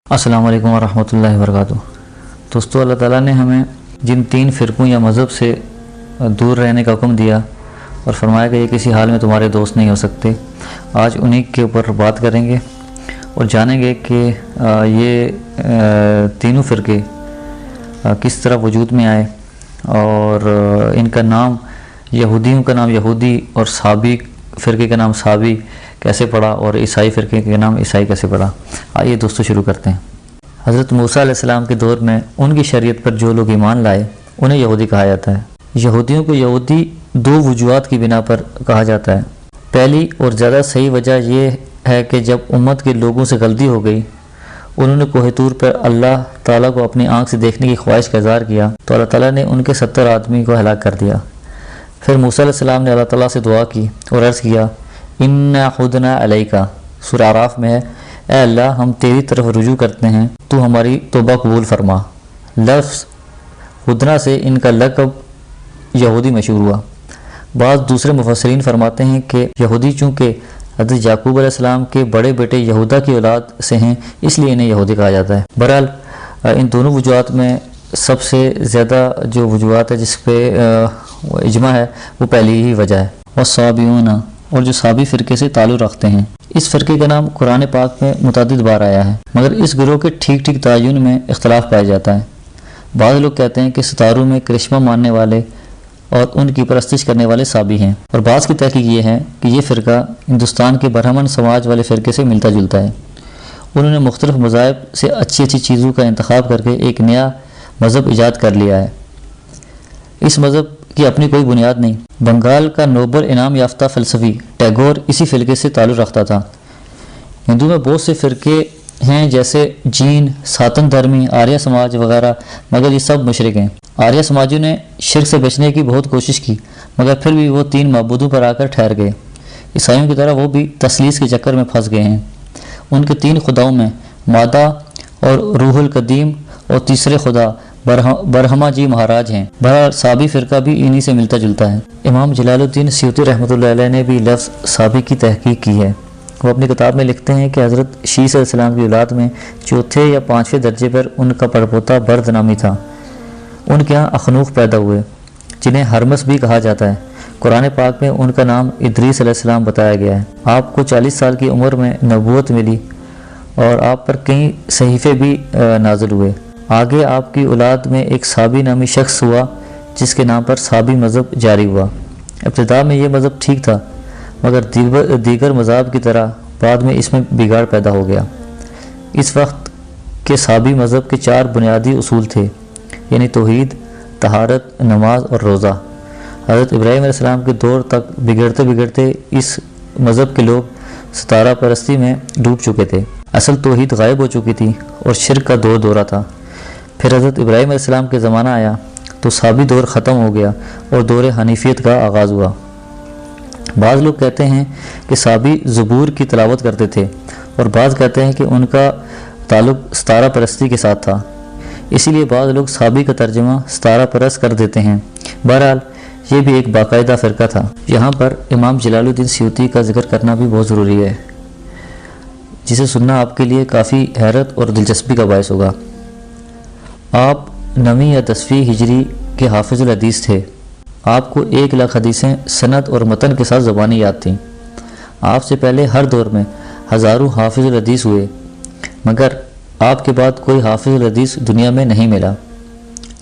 السلام علیکم ورحمۃ اللہ وبرکاتہ۔ دوستو، اللہ تعالیٰ نے ہمیں جن 3 فرقوں یا مذہب سے دور رہنے کا حکم دیا اور فرمایا کہ یہ کسی حال میں تمہارے دوست نہیں ہو سکتے، آج انہی کے اوپر بات کریں گے اور جانیں گے کہ یہ تینوں فرقے کس طرح وجود میں آئے اور ان کا نام، یہودیوں کا نام یہودی اور صابی فرقے کا نام صابی کیسے پڑا اور عیسائی فرقے کا نام عیسائی کیسے پڑا۔ آئیے دوستو شروع کرتے ہیں۔ حضرت موسیٰ علیہ السلام کے دور میں ان کی شریعت پر جو لوگ ایمان لائے انہیں یہودی کہا جاتا ہے۔ یہودیوں کو یہودی 2 وجوہات کی بنا پر کہا جاتا ہے۔ پہلی اور زیادہ صحیح وجہ یہ ہے کہ جب امت کے لوگوں سے غلطی ہو گئی، انہوں نے کوہ طور پر اللہ تعالیٰ کو اپنی آنکھ سے دیکھنے کی خواہش کا اظہار کیا تو اللہ تعالیٰ نے ان کے 70 آدمی کو ہلاک کر دیا۔ پھر موسیٰ علیہ السلام نے اللہ تعالیٰ سے دعا کی اور عرض کیا، اِنَّا خُدْنَا عَلَيْكَ، سورہ اعراف میں ہے، اے اللہ ہم تیری طرف رجوع کرتے ہیں، تو ہماری توبہ قبول فرما۔ لفظ خدنا سے ان کا لقب یہودی مشہور ہوا۔ بعض دوسرے مفسرین فرماتے ہیں کہ یہودی چونکہ حضرت یعقوب علیہ السلام کے بڑے بیٹے یہودا کی اولاد سے ہیں، اس لیے انہیں یہودی کہا جاتا ہے۔ بہرحال ان دونوں وجوہات میں سب سے زیادہ جو وجوہات ہے جس پہ اجماع ہے وہ پہلی ہی وجہ ہے۔ والصابئون، اور جو صابی فرقے سے تعلق رکھتے ہیں۔ اس فرقے کا نام قرآن پاک میں متعدد بار آیا ہے، مگر اس گروہ کے ٹھیک تعین میں اختلاف پایا جاتا ہے۔ بعض لوگ کہتے ہیں کہ ستاروں میں کرشمہ ماننے والے اور ان کی پرستش کرنے والے صابی ہیں، اور بعض کی تحقیق یہ ہے کہ یہ فرقہ ہندوستان کے برہمن سماج والے فرقے سے ملتا جلتا ہے۔ انہوں نے مختلف مذاہب سے اچھی چیزوں کا انتخاب کر کے ایک نیا مذہب ایجاد کر لیا ہے۔ اس مذہب کی اپنی کوئی بنیاد نہیں۔ بنگال کا نوبل انعام یافتہ فلسفی ٹیگور اسی فرقے سے تعلق رکھتا تھا۔ ہندو میں بہت سے فرقے ہیں جیسے جین، ساتن دھرمی، آریہ سماج وغیرہ، مگر یہ سب مشرک ہیں۔ آریہ سماجیوں نے شرک سے بچنے کی بہت کوشش کی، مگر پھر بھی وہ 3 معبودوں پر آ کر ٹھہر گئے۔ عیسائیوں کی طرح وہ بھی تثلیث کے چکر میں پھنس گئے ہیں۔ ان کے 3 خداؤں میں مادہ اور روح القدیم اور تیسرے خدا برہما جی مہاراج ہیں۔ بہرحال صابی فرقہ بھی انہی سے ملتا جلتا ہے۔ امام جلال الدین سیوطی رحمۃ اللہ علیہ نے بھی لفظ صابی کی تحقیق کی ہے۔ وہ اپنی کتاب میں لکھتے ہیں کہ حضرت شیس علیہ السلام کی اولاد میں 4 یا 5ویں درجے پر ان کا پڑپوتا برد نامی تھا۔ ان کے ہاں اخنوخ پیدا ہوئے جنہیں ہرمس بھی کہا جاتا ہے۔ قرآن پاک میں ان کا نام ادریس علیہ السلام بتایا گیا ہے۔ آپ کو 40 سال کی عمر میں نبوت ملی اور آپ پر کئی صحیفے بھی نازل ہوئے۔ آگے آپ کی اولاد میں ایک صابی نامی شخص ہوا جس کے نام پر صابی مذہب جاری ہوا۔ ابتدا میں یہ مذہب ٹھیک تھا، مگر دیگر مذاہب کی طرح بعد میں اس میں بگاڑ پیدا ہو گیا۔ اس وقت کے صابی مذہب کے 4 بنیادی اصول تھے، یعنی توحید، طہارت، نماز اور روزہ۔ حضرت ابراہیم علیہ السلام کے دور تک بگڑتے اس مذہب کے لوگ ستارہ پرستی میں ڈوب چکے تھے۔ اصل توحید غائب ہو چکی تھی اور شرک کا دورہ تھا۔ پھر حضرت ابراہیم علیہ السلام کے زمانہ آیا تو صابی دور ختم ہو گیا اور دور حنیفیت کا آغاز ہوا۔ بعض لوگ کہتے ہیں کہ صابی زبور کی تلاوت کرتے تھے اور بعض کہتے ہیں کہ ان کا تعلق ستارہ پرستی کے ساتھ تھا، اسی لیے بعض لوگ صابی کا ترجمہ ستارہ پرست کر دیتے ہیں۔ بہرحال یہ بھی ایک باقاعدہ فرقہ تھا۔ یہاں پر امام جلال الدین سیوطی کا ذکر کرنا بھی بہت ضروری ہے، جسے سننا آپ کے لیے کافی حیرت اور دلچسپی کا باعث ہوگا۔ آپ 9ویں یا 10ویں ہجری کے حافظ الحدیث تھے۔ آپ کو 1 لاکھ حدیثیں سند اور متن کے ساتھ زبانی یاد تھیں۔ آپ سے پہلے ہر دور میں ہزاروں حافظ الحدیث ہوئے، مگر آپ کے بعد کوئی حافظ الحدیث دنیا میں نہیں ملا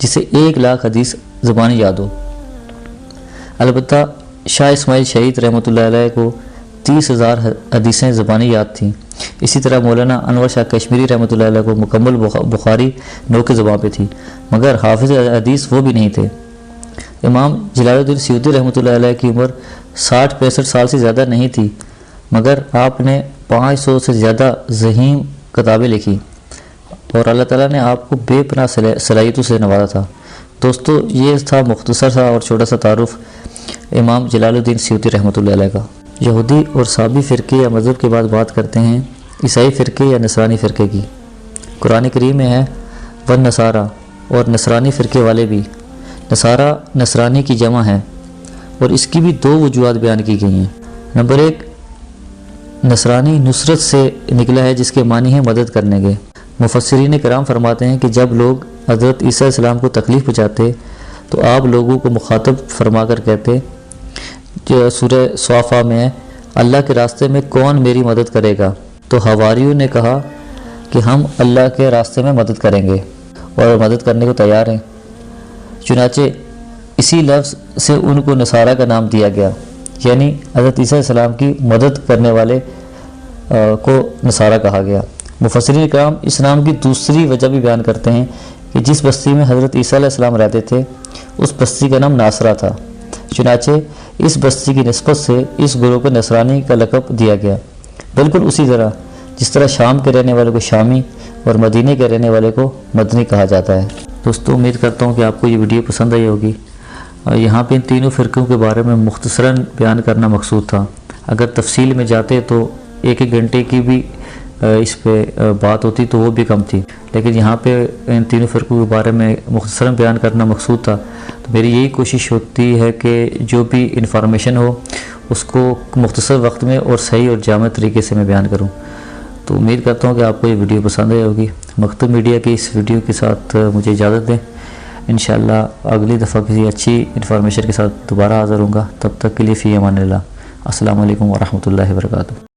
جسے 1 لاکھ حدیث زبانی یاد ہو۔ البتہ شاہ اسماعیل شہید رحمۃ اللہ علیہ کو 30,000 حدیثیں زبانی یاد تھیں۔ اسی طرح مولانا انور شاہ کشمیری رحمۃ اللہ علیہ کو مکمل بخاری نو کے زبان پہ تھی، مگر حافظ حدیث وہ بھی نہیں تھے۔ امام جلال الدین سیوطی رحمۃ اللہ علیہ کی عمر 60-65 سال سے زیادہ نہیں تھی، مگر آپ نے 500 سے زیادہ ذہین کتابیں لکھی اور اللہ تعالیٰ نے آپ کو بے پناہ صلاحیتوں سے نوازا تھا۔ دوستو، یہ تھا مختصر سا اور چھوٹا سا تعارف امام جلال الدین سیوطی رحمۃ اللہ علیہ کا۔ یہودی اور صابی فرقے یا مذہب کے بعد بات کرتے ہیں عیسائی فرقے یا نصرانی فرقے کی۔ قرآن کریم میں ہے والنصارى، اور نصرانی فرقے والے بھی۔ نصارہ نصرانی کی جمع ہے اور اس کی بھی 2 وجوہات بیان کی گئی ہیں۔ نمبر 1، نصرانی نصرت سے نکلا ہے جس کے معنی ہے مدد کرنے کے۔ مفسرین کرام فرماتے ہیں کہ جب لوگ حضرت عیسیٰ علیہ السلام کو تکلیف پہنچاتے تو آپ لوگوں کو مخاطب فرما کر کہتے، جو سورہ صافہ میں ہے، اللہ کے راستے میں کون میری مدد کرے گا؟ تو حواریوں نے کہا کہ ہم اللہ کے راستے میں مدد کریں گے اور مدد کرنے کو تیار ہیں۔ چنانچہ اسی لفظ سے ان کو نصارہ کا نام دیا گیا، یعنی حضرت عیسیٰ علیہ السلام کی مدد کرنے والے کو نصارہ کہا گیا۔ مفسرین کرام اس نام کی دوسری وجہ بھی بیان کرتے ہیں کہ جس بستی میں حضرت عیسیٰ علیہ السلام رہتے تھے اس بستی کا نام ناصرہ تھا، چنانچہ اس بستی کی نسبت سے اس گروہ کو نصرانی کا لقب دیا گیا، بالکل اسی طرح جس طرح شام کے رہنے والے کو شامی اور مدینے کے رہنے والے کو مدنی کہا جاتا ہے۔ دوستو امید کرتا ہوں کہ آپ کو یہ ویڈیو پسند آئی ہوگی، اور یہاں پہ ان تینوں فرقوں کے بارے میں مختصراً بیان کرنا مقصود تھا۔ اگر تفصیل میں جاتے تو ایک گھنٹے کی بھی اس پہ بات ہوتی تو وہ بھی کم تھی، لیکن یہاں پہ ان تینوں فرقوں کے بارے میں مختصراً بیان کرنا مقصود تھا، تو میری یہی کوشش ہوتی ہے کہ جو بھی انفارمیشن ہو اس کو مختصر وقت میں اور صحیح اور جامع طریقے سے میں بیان کروں۔ تو امید کرتا ہوں کہ آپ کو یہ ویڈیو پسند آئی ہوگی۔ مکتب میڈیا کی اس ویڈیو کے ساتھ مجھے اجازت دیں، انشاءاللہ اگلی دفعہ کسی اچھی انفارمیشن کے ساتھ دوبارہ حاضر ہوں گا۔ تب تک کے لیے فی امان اللہ۔ السلام علیکم ورحمۃ اللہ وبرکاتہ۔